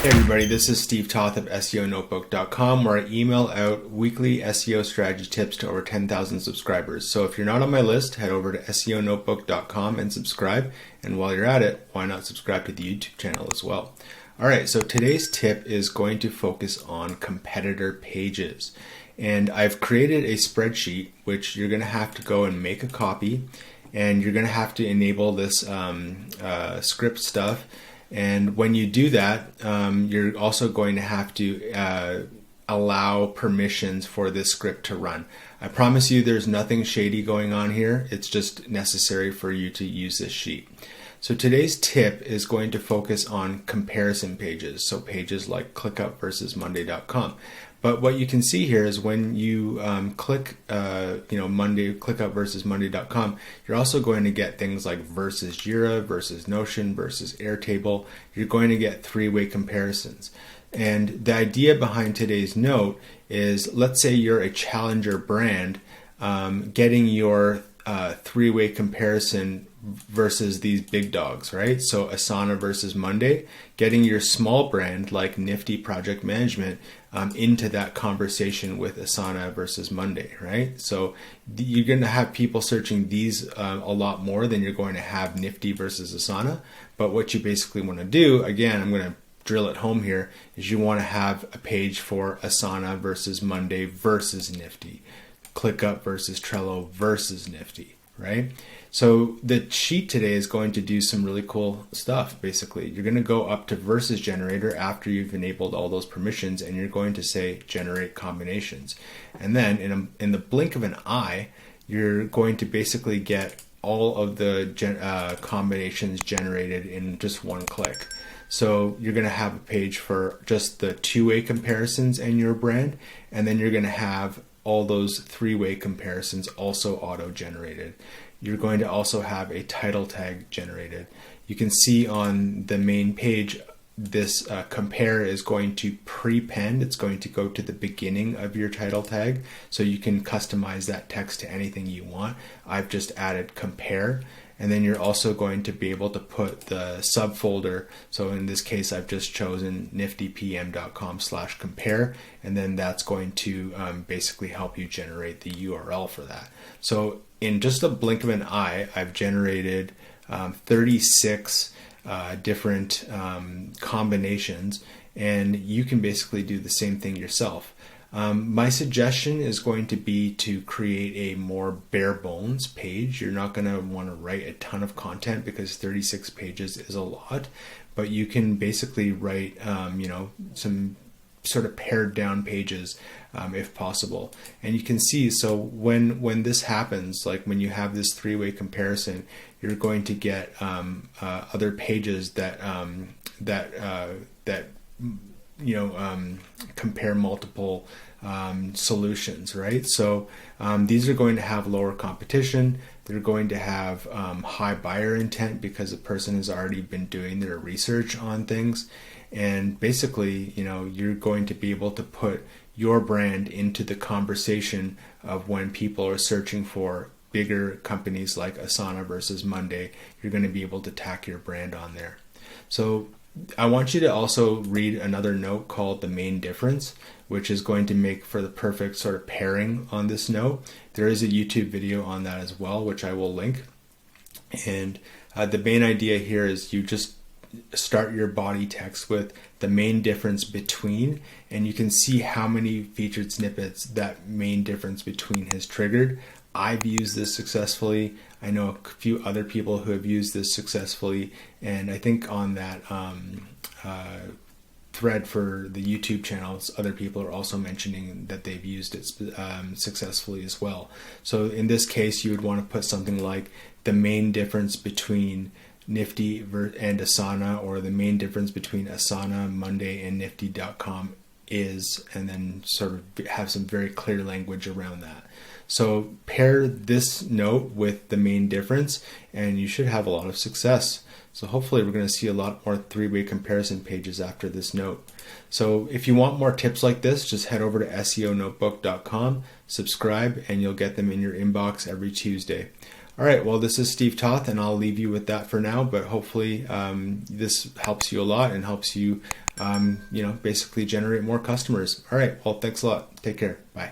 Hey everybody, this is Steve Toth of SEONotebook.com, where I email out weekly SEO strategy tips to over 10,000 subscribers. So if you're not on my list, head over to SEONotebook.com and subscribe. And while you're at it, why not subscribe to the YouTube channel as well? All right, so today's tip is going to focus on competitor pages. And I've created a spreadsheet, which you're going to have to go and make a copy. And you're going to have to enable this script stuff. And when you do that, you're also going to have to allow permissions for this script to run. I promise you there's nothing shady going on here. It's just necessary for you to use this sheet. So today's tip is going to focus on comparison pages. So pages like ClickUp versus Monday.com. But what you can see here is when you click, Monday, ClickUp versus Monday.com, you're also going to get things like versus Jira, versus Notion, versus Airtable. You're going to get three-way comparisons. And the idea behind today's note is, let's say you're a challenger brand, getting your three-way comparison versus these big dogs, right? So Asana versus Monday, getting your small brand like Nifty Project Management into that conversation with Asana versus Monday, right? So you're going to have people searching these a lot more than you're going to have Nifty versus Asana. But what you basically want to do, again, I'm going to drill it home here, is you want to have a page for Asana versus Monday versus Nifty, ClickUp versus Trello versus Nifty, right? So the sheet today is going to do some really cool stuff. Basically, you're going to go up to versus generator after you've enabled all those permissions, and you're going to say generate combinations. And then in the blink of an eye, you're going to basically get all of the combinations generated in just one click. So you're going to have a page for just the two-way comparisons in your brand, and then you're going to have all those three-way comparisons also auto-generated. You're going to also have a title tag generated. You can see on the main page, this compare is going to prepend. It's going to go to the beginning of your title tag, so you can customize that text to anything you want. I've just added compare. And then you're also going to be able to put the subfolder. So in this case, I've just chosen niftypm.com/compare. And then that's going to basically help you generate the URL for that. So in just a blink of an eye, I've generated 36 different combinations. And you can basically do the same thing yourself. My suggestion is going to be to create a more bare bones page. You're not going to want to write a ton of content because 36 pages is a lot, but you can basically write, some sort of pared down pages if possible. And you can see, so when this happens, like when you have this three-way comparison, you're going to get other pages that compare multiple solutions, right? So these are going to have lower competition. They're going to have high buyer intent because the person has already been doing their research on things. And basically, you're going to be able to put your brand into the conversation of when people are searching for bigger companies like Asana versus Monday. You're going to be able to tack your brand on there. So I want you to also read another note called the main difference, which is going to make for the perfect sort of pairing on this note. There is a YouTube video on that as well, which I will link. And the main idea here is you just start your body text with the main difference between, and you can see how many featured snippets that main difference between has triggered. I've used this successfully. I know a few other people who have used this successfully, and I think on that thread for the YouTube channels, other people are also mentioning that they've used it successfully as well. So in this case, you would want to put something like the main difference between Nifty and Asana, or the main difference between Asana, Monday, and Nifty.com is, and then sort of have some very clear language around that. So pair this note with the main difference, and you should have a lot of success. So hopefully we're going to see a lot more three-way comparison pages after this note. So if you want more tips like this, just head over to SEOnotebook.com, subscribe, and you'll get them in your inbox every Tuesday. All right, well, this is Steve Toth, and I'll leave you with that for now, but hopefully this helps you a lot and helps you, basically generate more customers. All right, well, thanks a lot. Take care. Bye.